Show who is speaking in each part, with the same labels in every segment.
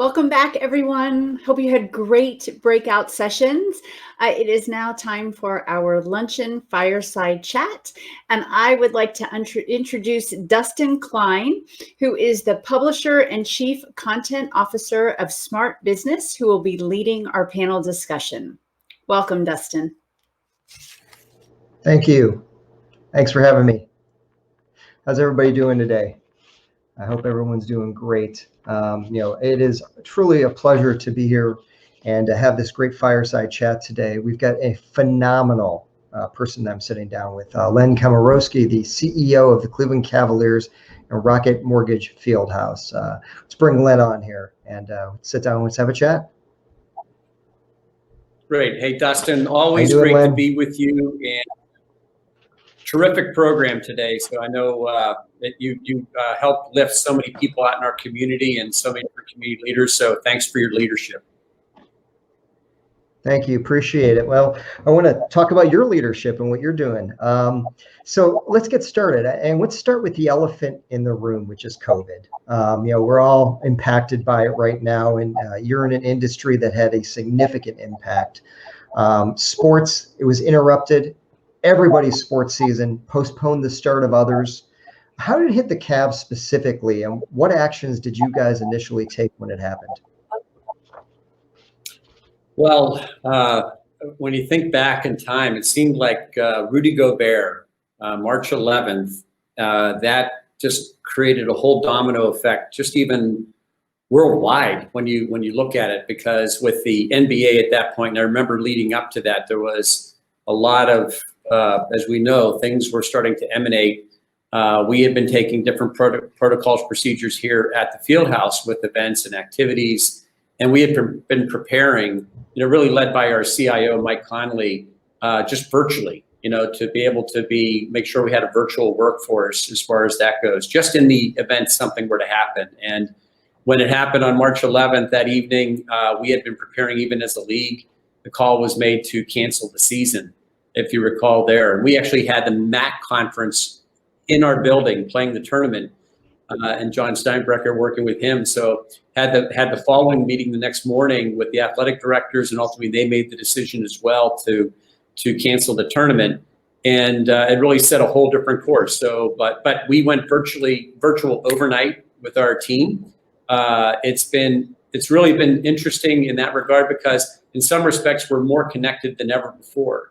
Speaker 1: Welcome back, everyone. Hope you had great breakout sessions. It is now time for our luncheon fireside chat. And I would like to introduce Dustin Klein, who is the publisher and chief content officer of Smart Business, who will be leading our panel discussion. Welcome, Dustin.
Speaker 2: Thank you. Thanks for having me. How's everybody doing today? I hope everyone's doing great. It is truly a pleasure to be here and to have this great fireside chat today. We've got a phenomenal person I'm sitting down with, Len Komoroski, the CEO of the Cleveland Cavaliers and Rocket Mortgage Fieldhouse. Let's bring Len on here and sit down and let's have a chat.
Speaker 3: Great. Hey, Dustin, always great to be with you, and terrific program today. So I know that you helped lift so many people out in our community and so many community leaders. So thanks for your leadership.
Speaker 2: Thank you. Appreciate it. Well, I want to talk about your leadership and what you're doing. So let's get started. And let's start with the elephant in the room, which is COVID. We're all impacted by it right now. And you're in an industry that had a significant impact. Sports, it was interrupted. Everybody's sports season, postponed the start of others. How did it hit the Cavs specifically, and what actions did you guys initially take when it happened?
Speaker 3: Well, when you think back in time, it seemed like Rudy Gobert, March 11th, that just created a whole domino effect, just even worldwide when you look at it, because with the NBA at that point, and I remember leading up to that, there was a lot of, as we know, things were starting to emanate. We had been taking different protocols, procedures here at the Fieldhouse with events and activities, and we had been preparing, really led by our CIO, Mike Conley, just virtually, to be able to make sure we had a virtual workforce as far as that goes, just in the event something were to happen. And when it happened on March 11th, that evening, we had been preparing even as a league. The call was made to cancel the season, if you recall there. And we actually had the MAC conference in our building playing the tournament, and John Steinbrecher working with him. So had the following meeting the next morning with the athletic directors, and ultimately they made the decision as well to cancel the tournament. And it really set a whole different course. So, but we went virtual overnight with our team. It's really been interesting in that regard, because in some respects we're more connected than ever before.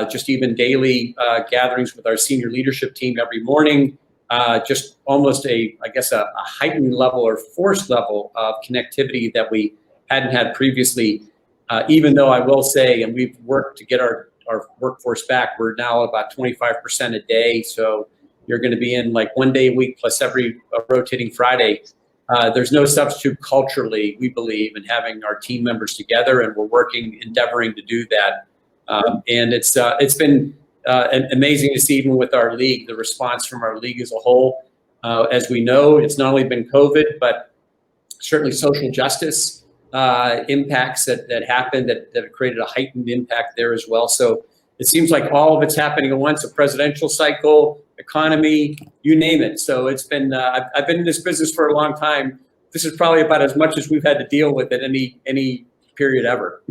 Speaker 3: Just even daily gatherings with our senior leadership team every morning, just almost a heightened level or forced level of connectivity that we hadn't had previously. Even though I will say, and we've worked to get our workforce back, we're now about 25% a day. So you're going to be in like 1 day a week plus every rotating Friday. There's no substitute culturally, we believe, in having our team members together, and we're endeavoring to do that. And it's been amazing to see, even with our league, the response from our league as a whole. As we know, it's not only been COVID, but certainly social justice impacts that happened that have created a heightened impact there as well. So it seems like all of it's happening at once: a presidential cycle, economy, you name it. So it's been I've been in this business for a long time. This is probably about as much as we've had to deal with at any period ever.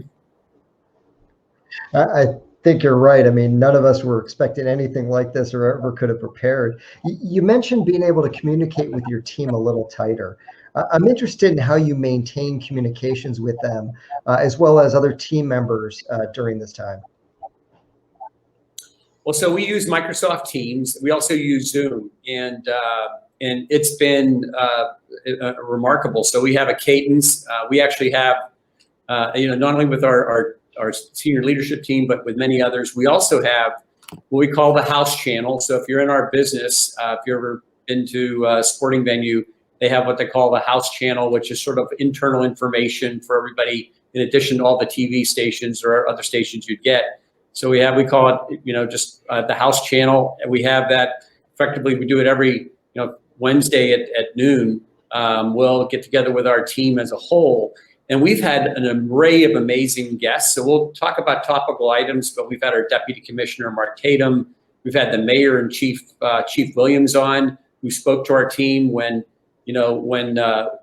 Speaker 2: I think you're right. I mean, none of us were expecting anything like this or ever could have prepared. You mentioned being able to communicate with your team a little tighter. I'm interested in how you maintain communications with them, as well as other team members during this time.
Speaker 3: Well, so we use Microsoft Teams. We also use Zoom, and it's been remarkable. So we have a cadence. We actually have, not only with our senior leadership team, but with many others. We also have what we call the house channel. So if you're in our business, if you've ever been to a sporting venue, they have what they call the house channel, which is sort of internal information for everybody, in addition to all the TV stations or other stations you'd get. So we call it, just the house channel. And we have that effectively. We do it every, Wednesday at noon. We'll get together with our team as a whole. And we've had an array of amazing guests. So we'll talk about topical items, but we've had our Deputy Commissioner, Mark Tatum. We've had the Mayor and Chief Williams on, who spoke to our team when when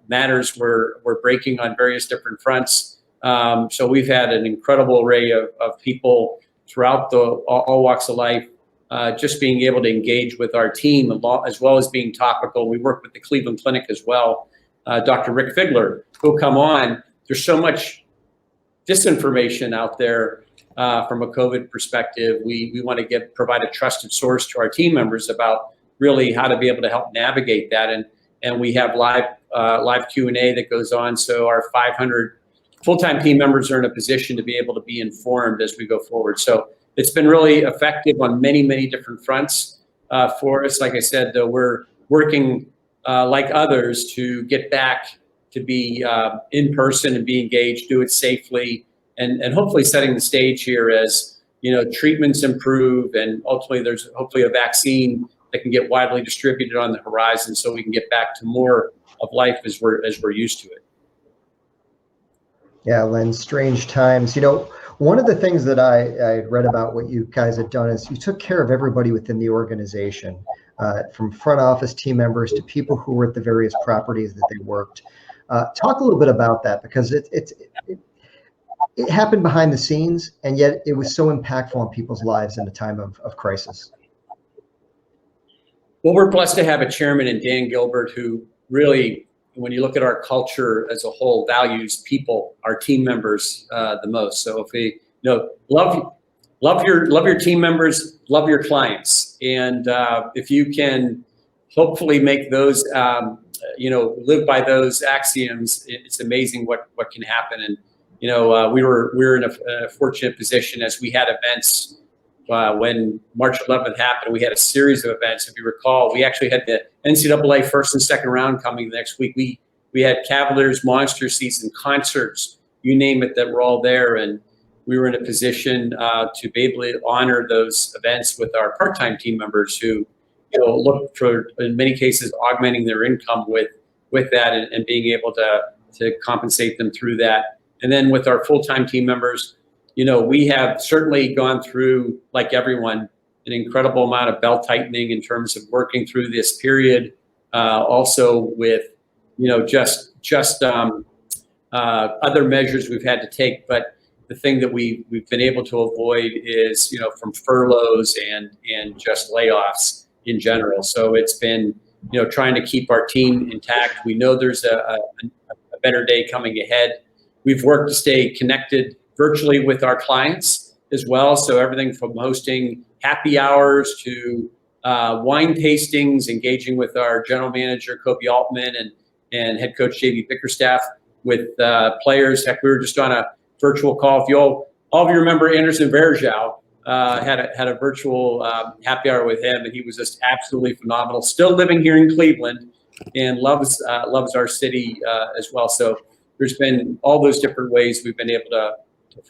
Speaker 3: matters were breaking on various different fronts. So we've had an incredible array of people throughout all walks of life, just being able to engage with our team as well as being topical. We work with the Cleveland Clinic as well. Dr. Rick Figler, who'll come on. There's so much disinformation out there from a COVID perspective. We want to provide a trusted source to our team members about really how to be able to help navigate that. And we have live Q&A that goes on. So our 500 full-time team members are in a position to be able to be informed as we go forward. So it's been really effective on many, many different fronts for us. Like I said, though, we're working like others to get back to be in person and be engaged, do it safely, and hopefully setting the stage here as treatments improve, and ultimately there's hopefully a vaccine that can get widely distributed on the horizon, so we can get back to more of life as we're used to it.
Speaker 2: Yeah, Len, strange times. One of the things that I read about what you guys had done is you took care of everybody within the organization, from front office team members to people who were at the various properties that they worked. Talk a little bit about that, because it happened behind the scenes, and yet it was so impactful on people's lives in a time of crisis.
Speaker 3: Well, we're blessed to have a chairman in Dan Gilbert who really, when you look at our culture as a whole, values people, our team members, the most. So if we love your team members, love your clients, and if you can hopefully make those live by those axioms, it's amazing what can happen. And we were in a fortunate position as we had events when March 11th happened. We had a series of events. If you recall, we actually had the NCAA first and second round coming the next week. We had Cavaliers monster season, concerts, you name it, that were all there, and we were in a position to be able to honor those events with our part-time team members who look for, in many cases, augmenting their income with that, and being able to compensate them through that. And then with our full-time team members, we have certainly gone through, like everyone, an incredible amount of belt tightening in terms of working through this period. Also with, just other measures we've had to take. But the thing that we've been able to avoid is, from furloughs and just layoffs in general. So it's been, trying to keep our team intact. We know there's a better day coming ahead. We've worked to stay connected virtually with our clients as well. So everything from hosting happy hours to wine tastings, engaging with our general manager, Kobe Altman, and head coach, JV Bickerstaff, with players. Heck, we were just on a virtual call. If all of you remember Anderson Varejao, had a virtual happy hour with him, and he was just absolutely phenomenal. Still living here in Cleveland and loves our city as well. So there's been all those different ways we've been able to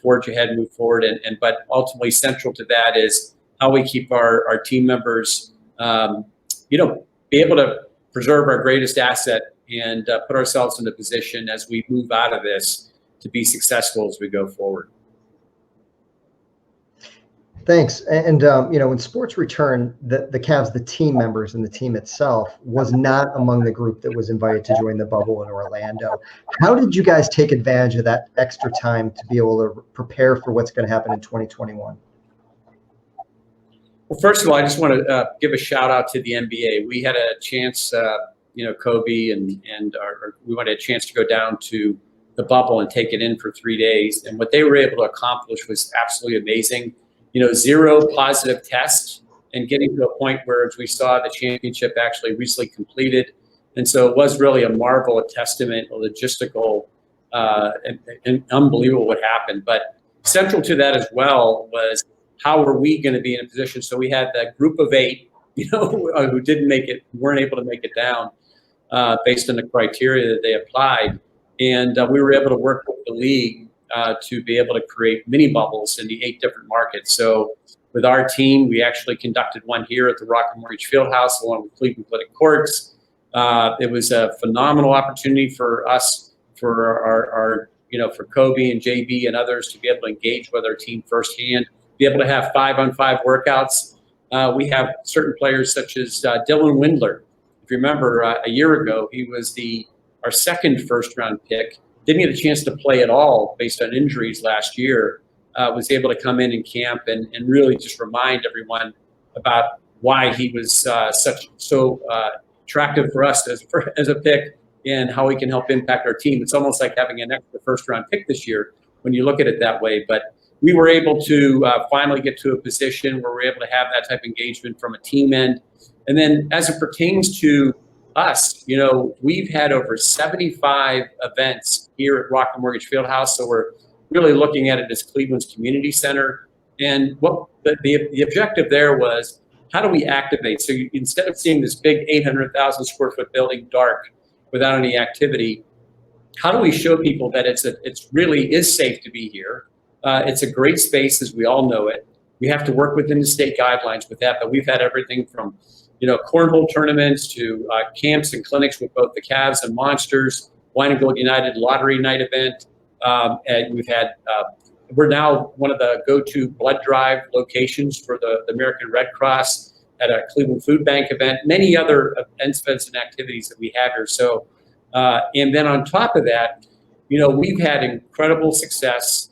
Speaker 3: forge ahead and move forward. But ultimately central to that is how we keep our team members, be able to preserve our greatest asset and put ourselves in a position as we move out of this to be successful as we go forward.
Speaker 2: Thanks. And when sports returned, the Cavs, the team members and the team itself was not among the group that was invited to join the bubble in Orlando. How did you guys take advantage of that extra time to be able to prepare for what's going to happen in 2021?
Speaker 3: Well, first of all, I just want to give a shout out to the NBA. We had a chance, Kobe and we wanted a chance to go down to the bubble and take it in for 3 days. And what they were able to accomplish was absolutely amazing. 0 positive tests, and getting to a point where, as we saw, the championship actually recently completed. And so it was really a marvel, a testament, a logistical, and unbelievable what happened. But central to that as well was, how are we going to be in a position? So we had that group of 8, who didn't make it, weren't able to make it down based on the criteria that they applied. And we were able to work with the league to be able to create mini bubbles in the 8 different markets. So with our team, we actually conducted one here at the Rocket Mortgage Fieldhouse along with Cleveland Clinic Courts. It was a phenomenal opportunity for us, for our for Kobe and JB and others to be able to engage with our team firsthand, be able to have 5-on-5 workouts. We have certain players such as Dylan Windler, if you remember, a year ago, he was our second first-round pick. Didn't get a chance to play at all based on injuries last year. Was able to come in camp and really just remind everyone about why he was so attractive for us as a pick and how he can help impact our team. It's almost like having an extra first-round pick this year when you look at it that way. But we were able to finally get to a position where we're able to have that type of engagement from a team end. And then as it pertains to us, you know, we've had over 75 events here at Rocket Mortgage Fieldhouse. So we're really looking at it as Cleveland's community center. And what the objective there was, how do we activate? So instead of seeing this big 800,000 square foot building dark without any activity, how do we show people that it's really is safe to be here? It's a great space as we all know it. We have to work within the state guidelines with that, but we've had everything from, you know, cornhole tournaments to camps and clinics with both the Cavs and Monsters, Wine and Gold United lottery night event. And we've had, we're now one of the go-to blood drive locations for the American Red Cross at a Cleveland Food Bank event, many other events and activities that we have here. So, and then on top of that, you know, we've had incredible success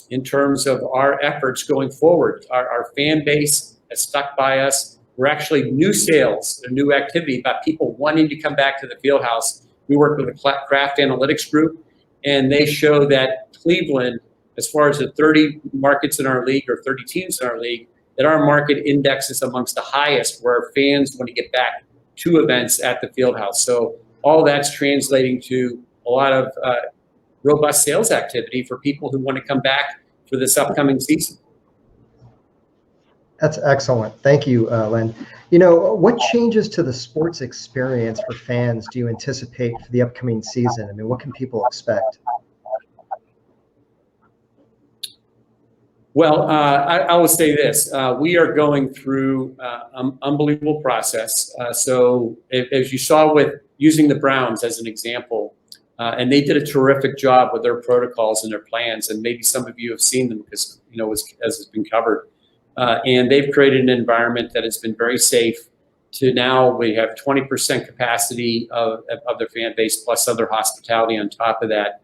Speaker 3: in terms of our efforts going forward. Our fan base has stuck by us. We're actually new sales, a new activity about people wanting to come back to the field house. We work with a craft analytics group, and they show that Cleveland, as far as the 30 markets in our league or 30 teams in our league, that our market index is amongst the highest where our fans want to get back to events at the field house. So all that's translating to a lot of robust sales activity for people who want to come back for this upcoming season.
Speaker 2: That's excellent. Thank you, Len. You know, what changes to the sports experience for fans do you anticipate for the upcoming season? I mean, what can people expect?
Speaker 3: Well, I will say this. We are going through an unbelievable process. So as you saw with using the Browns as an example, and they did a terrific job with their protocols and their plans, and maybe some of you have seen them because, you know, as it's been covered. And they've created an environment that has been very safe. To now we have 20% capacity of their fan base plus other hospitality on top of that.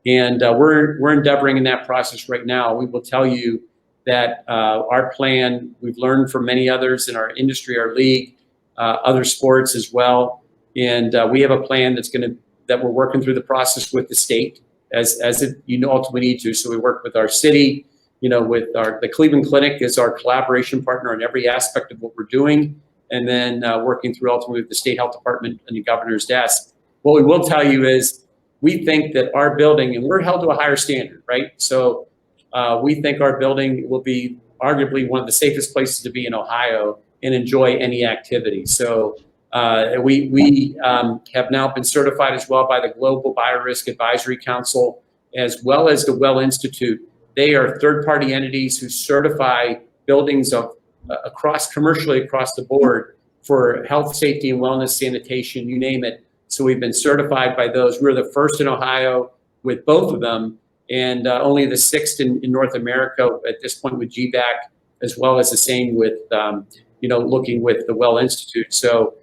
Speaker 3: And we're endeavoring in that process right now. We will tell you that our plan, we've learned from many others in our industry, our league, other sports as well. And we have a plan that we're working through the process with the state as it, you know, ultimately need to. So we work with our city, you know, with the Cleveland Clinic is our collaboration partner on every aspect of what we're doing. And then working through ultimately with the state health department and the governor's desk. What we will tell you is we think that our building, and we're held to a higher standard, right? So we think our building will be arguably one of the safest places to be in Ohio and enjoy any activity. So we have now been certified as well by the Global Biorisk Advisory Council, as well as the Well Institute. They are third-party entities who certify buildings commercially across the board for health, safety, and wellness, sanitation, you name it. So we've been certified by those. We're the first in Ohio with both of them, and only the sixth in North America at this point with GBAC, as well as the same with, you know, looking with the Well Institute. So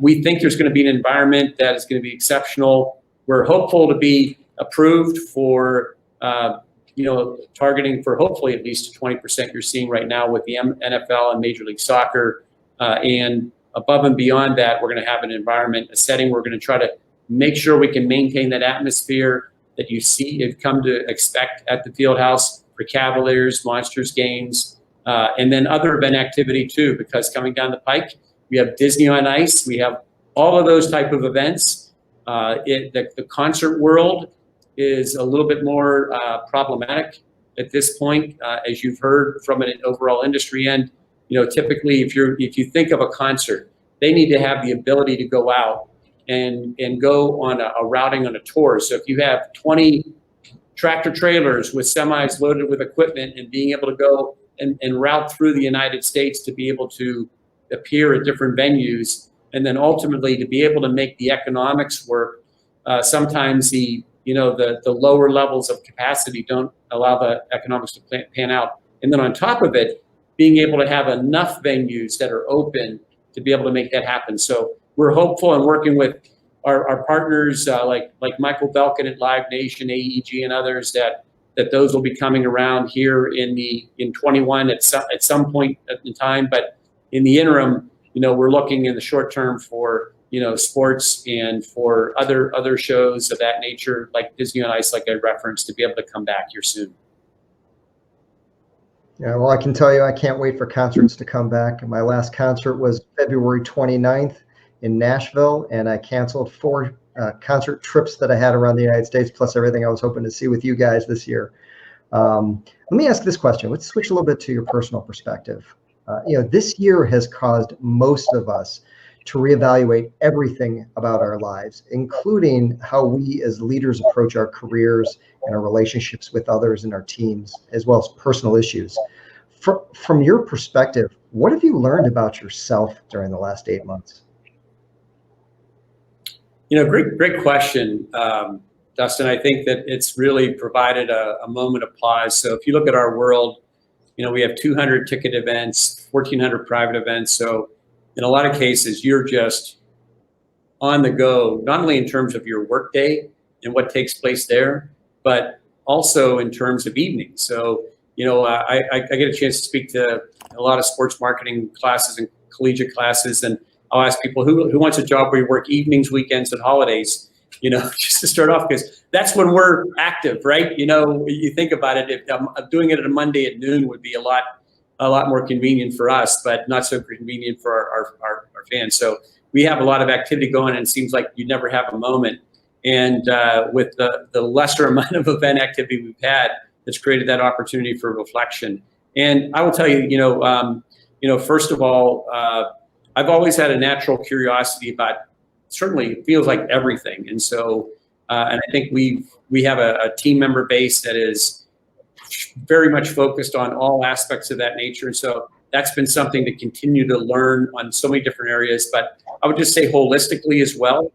Speaker 3: we think there's going to be an environment that is going to be exceptional. We're hopeful to be approved for, you know, targeting for hopefully at least 20% you're seeing right now with the NFL and Major League Soccer. And above and beyond that, we're going to have an environment, a setting we're going to try to make sure we can maintain that atmosphere that you've come to expect at the field house for Cavaliers, Monsters games, and then other event activity too, because coming down the pike, we have Disney on Ice. We have all of those type of events. The concert world is a little bit more problematic at this point, as you've heard from an overall industry end. You know, typically, if you think of a concert, they need to have the ability to go out and go on a routing on a tour. So if you have 20 tractor trailers with semis loaded with equipment and being able to go and route through the United States to be able to appear at different venues, and then ultimately to be able to make the economics work, sometimes the lower levels of capacity don't allow the economics to pan out. And then on top of it, being able to have enough venues that are open to be able to make that happen. So we're hopeful and working with our partners like Michael Belkin at Live Nation, AEG, and others that those will be coming around here in 21 at some point in time. But in the interim, we're looking in the short term for sports and for other shows of that nature, like Disney on Ice, like I referenced, to be able to come back here soon.
Speaker 2: Yeah, well, I can tell you, I can't wait for concerts to come back. My last concert was February 29th in Nashville, and I canceled 4 concert trips that I had around the United States, plus everything I was hoping to see with you guys this year. Let me ask this question. Let's switch a little bit to your personal perspective. This year has caused most of us to reevaluate everything about our lives, including how we as leaders approach our careers and our relationships with others and our teams, as well as personal issues. From your perspective, what have you learned about yourself during the last 8 months?
Speaker 3: Great question, Dustin. I think that it's really provided a moment of pause. So if you look at our world, we have 200 ticket events, 1,400 private events. So in a lot of cases, you're just on the go, not only in terms of your workday and what takes place there, but also in terms of evenings. So, I get a chance to speak to a lot of sports marketing classes and collegiate classes, and I'll ask people who wants a job where you work evenings, weekends, and holidays, just to start off, because that's when we're active, right? You think about it, if I'm doing it on a Monday at noon would be a lot more convenient for us, but not so convenient for our fans. So we have a lot of activity going, and it seems like you never have a moment. And with the lesser amount of event activity we've had, it's created that opportunity for reflection. And I will tell you, first of all, I've always had a natural curiosity about, certainly it feels like everything. And so, and I think we have a team member base that is very much focused on all aspects of that nature. And so that's been something to continue to learn on so many different areas. But I would just say holistically as well,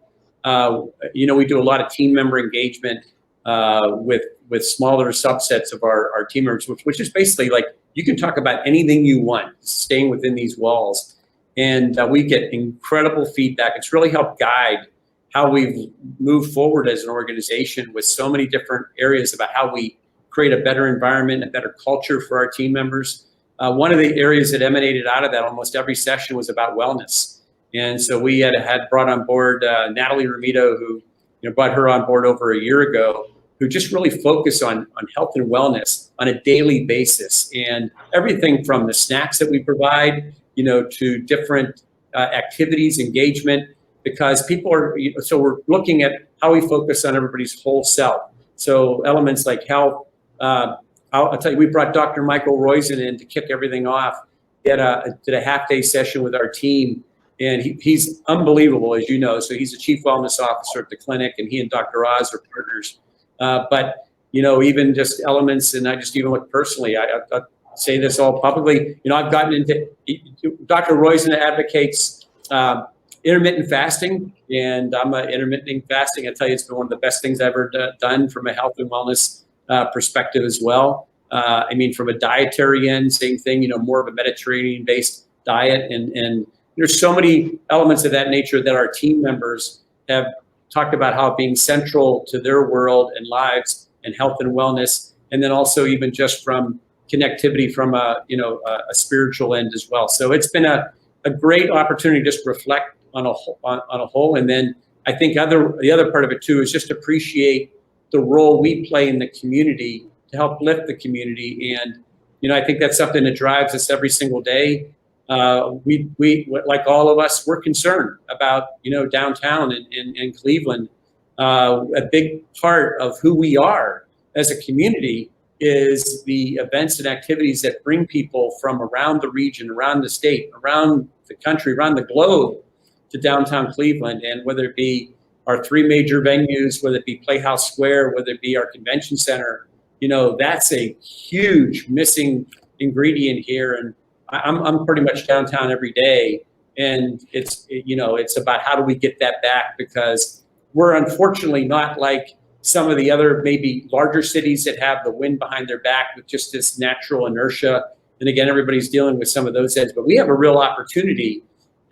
Speaker 3: we do a lot of team member engagement with smaller subsets of our team members, which is basically like, you can talk about anything you want, staying within these walls. And we get incredible feedback. It's really helped guide how we've moved forward as an organization with so many different areas about how we create a better environment, a better culture for our team members. One of the areas that emanated out of that almost every session was about wellness. And so we had brought on board Natalie Ramito, who brought her on board over a year ago, who just really focus on health and wellness on a daily basis. And everything from the snacks that we provide, to different activities, engagement, because people are, so we're looking at how we focus on everybody's whole self. So elements like health, I'll tell you, we brought Dr. Michael Roizen in to kick everything off. He did a half-day session with our team, and he's unbelievable, as you know. So he's the chief wellness officer at the clinic, and he and Dr. Oz are partners. But even just elements, and I just even look personally, I say this all publicly, I've gotten into, Dr. Roizen advocates intermittent fasting, and I'm an intermittent fasting. I tell you, it's been one of the best things I've ever done from a health and wellness perspective as well. From a dietary end, same thing, more of a Mediterranean-based diet. And there's so many elements of that nature that our team members have talked about how being central to their world and lives and health and wellness, and then also even just from connectivity from a spiritual end as well. So it's been a great opportunity to just reflect on a whole. And then I think the other part of it too is just appreciate the role we play in the community to help lift the community. And I think that's something that drives us every single day. We like all of us, we're concerned about downtown in Cleveland. A big part of who we are as a community is the events and activities that bring people from around the region, around the state, around the country, around the globe to downtown Cleveland. And whether it be our 3 major venues, whether it be Playhouse Square, whether it be our convention center, that's a huge missing ingredient here. And I'm pretty much downtown every day. And it's about how do we get that back, because we're unfortunately not like some of the other maybe larger cities that have the wind behind their back with just this natural inertia. And again, everybody's dealing with some of those ends, but we have a real opportunity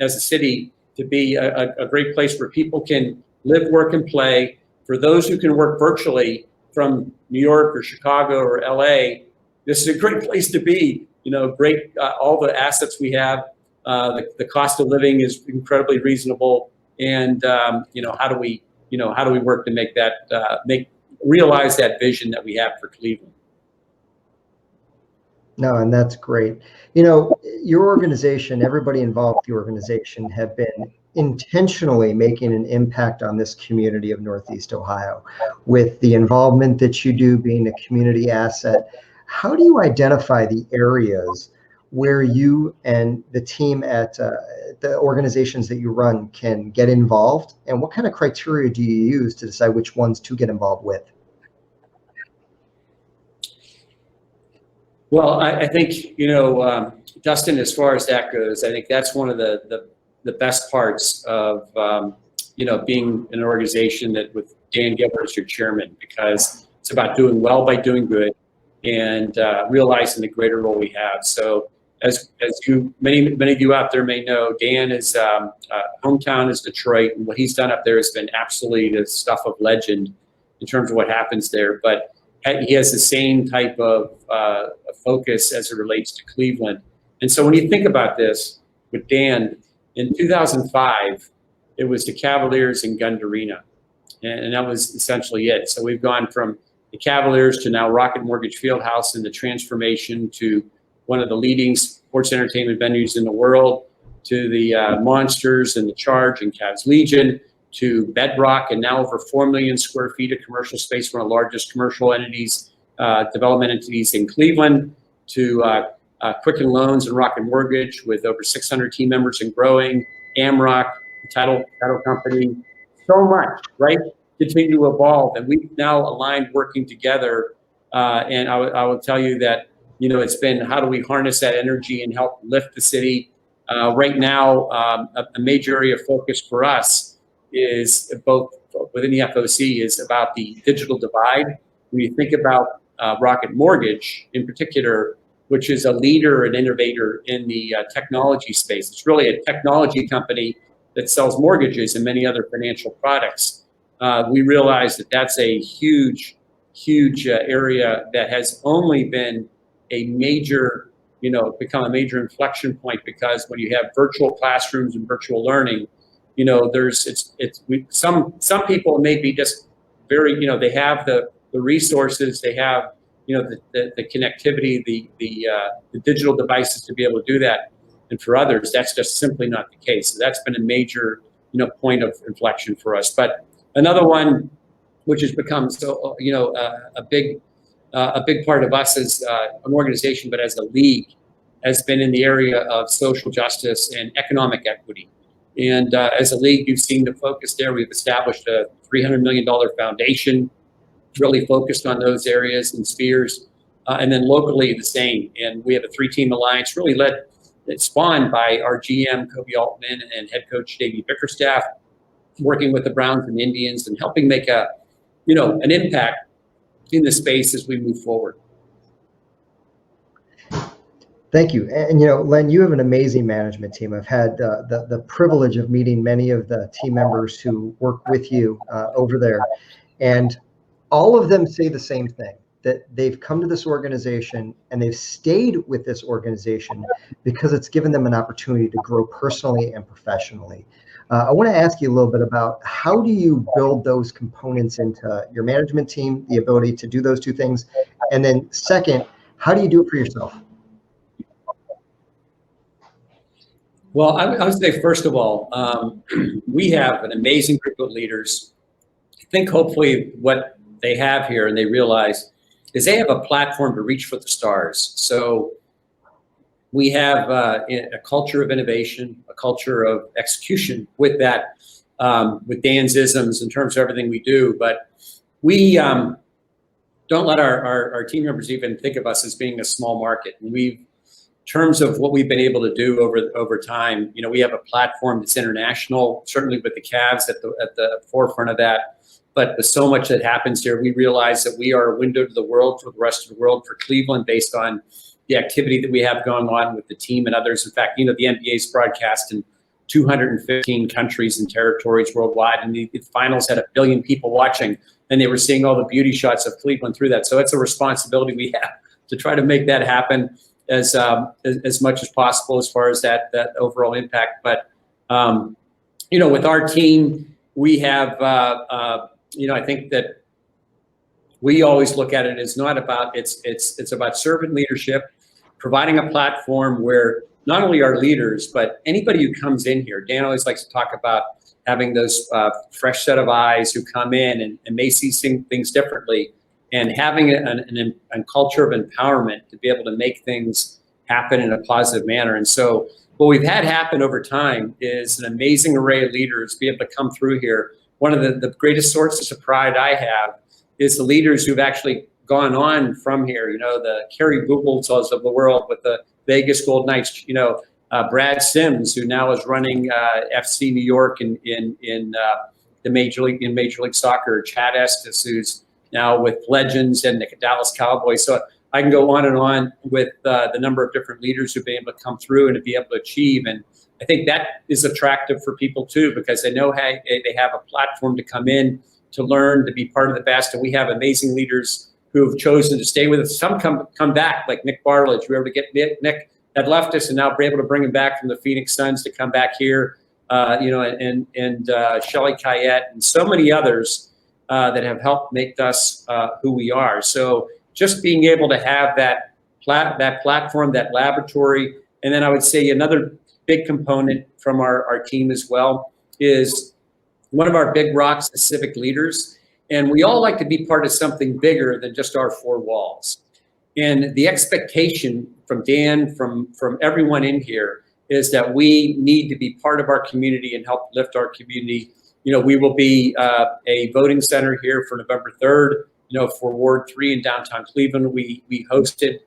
Speaker 3: as a city to be a great place where people can live, work, and play. For those who can work virtually from New York or Chicago or LA, this is a great place to be. Great, all the assets we have, the cost of living is incredibly reasonable. And, how do we work to make that, realize that vision that we have for Cleveland?
Speaker 2: No, and that's great. Your organization, everybody involved with the organization have been intentionally making an impact on this community of Northeast Ohio with the involvement that you do being a community asset. How do you identify the areas where you and the team at the organizations that you run can get involved? And what kind of criteria do you use to decide which ones to get involved with?
Speaker 3: Well, I think, Dustin, as far as that goes, I think that's one of the best parts of, being an organization that with Dan Gilbert as your chairman, because it's about doing well by doing good and realizing the greater role we have. So as many of you out there may know, Dan is hometown is Detroit, and what he's done up there has been absolutely the stuff of legend in terms of what happens there. But he has the same type of focus as it relates to Cleveland. And so when you think about this with Dan, in 2005, it was the Cavaliers and Gund Arena, and that was essentially it. So we've gone from the Cavaliers to now Rocket Mortgage Fieldhouse and the transformation to one of the leading sports entertainment venues in the world, to the Monsters and the Charge and Cavs Legion, to Bedrock, and now over 4 million square feet of commercial space, one of the largest commercial entities, development entities in Cleveland, to Quicken Loans and Rocket Mortgage with over 600 team members and growing, Amrock, title company, so much, right? Continue to evolve, and we've now aligned working together. And I will tell you that, it's been how do we harness that energy and help lift the city? Right now, a major area of focus for us is both within the FOC is about the digital divide. When you think about Rocket Mortgage in particular, which is a leader and innovator in the technology space. It's really a technology company that sells mortgages and many other financial products. We realize that that's a huge area that has only been a major, become a major inflection point, because when you have virtual classrooms and virtual learning, some people may be just very, they have the resources, they have, the connectivity, the digital devices to be able to do that. And for others, that's just simply not the case. So that's been a major, point of inflection for us. But another one, which has become so, a big part of us as an organization, but as a league, has been in the area of social justice and economic equity. And as a league, you've seen the focus there. We've established a $300 million foundation, really focused on those areas and spheres. And then locally, the same. And we have a 3-team alliance, really it's spawned by our GM, Kobe Altman, and head coach, Davey Bickerstaff, working with the Browns and Indians and helping make an impact in the space as we move forward.
Speaker 2: Thank you. And, Len, you have an amazing management team. I've had the privilege of meeting many of the team members who work with you over there. And all of them say the same thing, that they've come to this organization and they've stayed with this organization because it's given them an opportunity to grow personally and professionally. I want to ask you a little bit about how do you build those components into your management team, the ability to do those two things? And then second, how do you do it for yourself?
Speaker 3: Well, I would say, first of all, we have an amazing group of leaders. I think hopefully what they have here and they realize is they have a platform to reach for the stars. So we have a culture of innovation, a culture of execution with that, with Dan's isms in terms of everything we do. But we don't let our team members even think of us as being a small market. And in terms of what we've been able to do over time, we have a platform that's international, certainly with the Cavs at the forefront of that. But with so much that happens here, we realize that we are a window to the world for the rest of the world, for Cleveland, based on the activity that we have going on with the team and others. In fact, the NBA's broadcast in 215 countries and territories worldwide, and the finals had 1 billion people watching, and they were seeing all the beauty shots of Cleveland through that. So it's a responsibility we have to try to make that happen as much as possible as far as that overall impact. But with our team, we have I think that we always look at it as not about it's about servant leadership, providing a platform where not only our leaders, but anybody who comes in here. Dan always likes to talk about having those fresh set of eyes who come in and may see things differently, and having a culture of empowerment to be able to make things happen in a positive manner. And so what we've had happen over time is an amazing array of leaders be able to come through here. One of the greatest sources of pride I have is the leaders who've actually gone on from here, the Kerry Googles of the world with the Vegas Golden Knights, Brad Sims, who now is running FC New York in the Major League Soccer, Chad Estes, who's now with Legends and the Dallas Cowboys. So I can go on and on with the number of different leaders who've been able to come through and to be able to achieve. And I think that is attractive for people too, because they know they have a platform to come in, to learn, to be part of the best. And we have amazing leaders who have chosen to stay with us. Some come back, like Nick Bartlett. We were able to get Nick had left us, and now we're able to bring him back from the Phoenix Suns to come back here, and Shelly Kayette and so many others that have helped make us who we are. So just being able to have that platform, that laboratory, and then I would say another big component from our team as well is one of our big rocks is civic leaders. And we all like to be part of something bigger than just our four walls. And the expectation from Dan, from everyone in here, is that we need to be part of our community and help lift our community. We will be a voting center here for November 3rd, for Ward 3 in downtown Cleveland. We hosted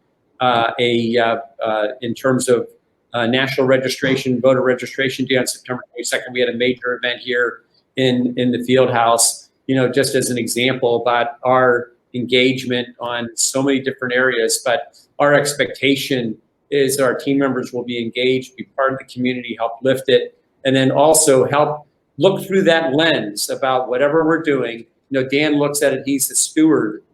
Speaker 3: in terms of national registration, voter registration day on September 22nd. We had a major event here in the field house, just as an example about our engagement on so many different areas. But our expectation is our team members will be engaged, be part of the community, help lift it, and then also help look through that lens about whatever we're doing. Dan looks at it, he's the steward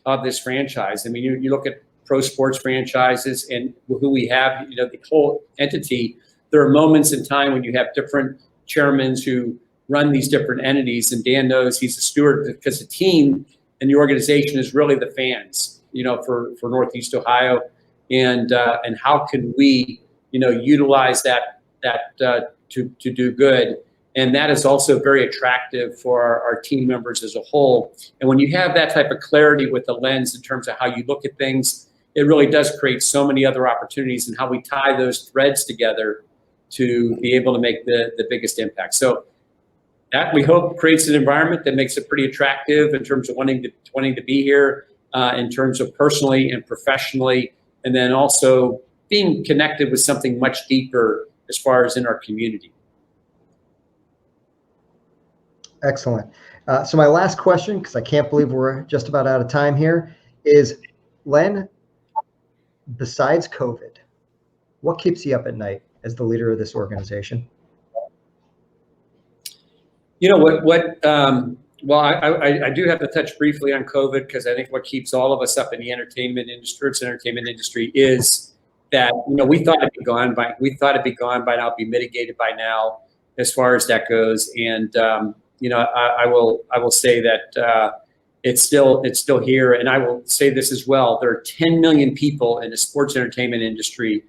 Speaker 3: of this franchise. I mean, you look at pro sports franchises and who we have, the whole entity. There are moments in time when you have different chairmen who run these different entities, and Dan knows he's a steward because the team and the organization is really the fans, for Northeast Ohio, and how can we, utilize that to do good. And that is also very attractive for our team members as a whole. And when you have that type of clarity with the lens in terms of how you look at things, it really does create so many other opportunities and how we tie those threads together to be able to make the biggest impact. So that, we hope, creates an environment that makes it pretty attractive in terms of wanting to be here, in terms of personally and professionally, and then also being connected with something much deeper as far as in our community.
Speaker 2: Excellent. So my last question, because I can't believe we're just about out of time here, is, Len, besides COVID, what keeps you up at night as the leader of this organization? Well,
Speaker 3: I do have to touch briefly on COVID, because I think what keeps all of us up in the entertainment industry is that, we thought it'd be gone by now, be mitigated by now, as far as that goes. And, I will say that it's still here. And I will say this as well. There are 10 million people in the sports entertainment industry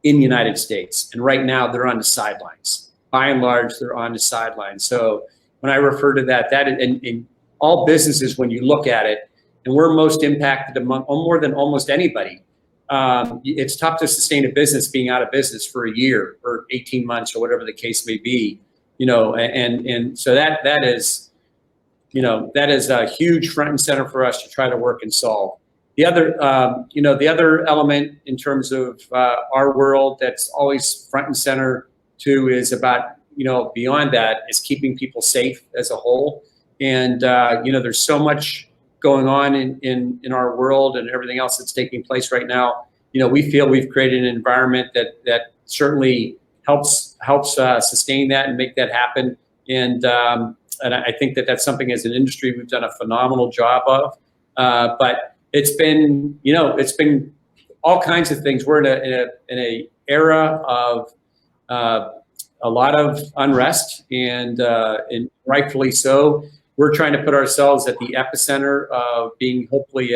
Speaker 3: in the United States. And right now they're on the sidelines. By and large, they're on the sidelines. So when I refer to that in all businesses, when you look at it, and we're most impacted more than almost anybody, it's tough to sustain a business being out of business for a year or 18 months or whatever the case may be, and so that is a huge front and center for us to try to work and solve. The other element in terms of our world that's always front and center too is about, beyond that, is keeping people safe as a whole. And, there's so much going on in our world and everything else that's taking place right now. We feel we've created an environment that certainly helps sustain that and make that happen. And I think that that's something as an industry we've done a phenomenal job of. But it's been, it's been all kinds of things. We're in a era of a lot of unrest, and rightfully so. We're trying to put ourselves at the epicenter of being hopefully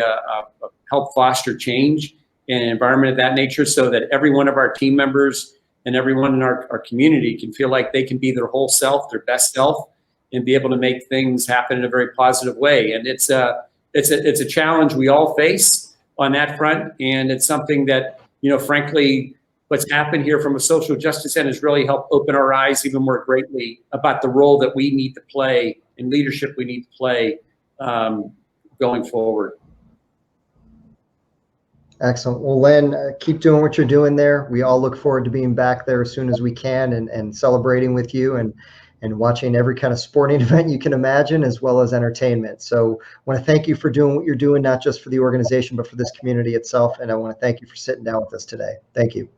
Speaker 3: help foster change in an environment of that nature, so that every one of our team members and everyone in our community can feel like they can be their whole self, their best self, and be able to make things happen in a very positive way. And it's a challenge we all face on that front, and it's something that, frankly, what's happened here from a social justice end has really helped open our eyes even more greatly about the role that we need to play and leadership we need to play going forward.
Speaker 2: Excellent. Well, Len, keep doing what you're doing there. We all look forward to being back there as soon as we can, and celebrating with you and watching every kind of sporting event you can imagine, as well as entertainment. So I want to thank you for doing what you're doing, not just for the organization, but for this community itself. And I want to thank you for sitting down with us today. Thank you.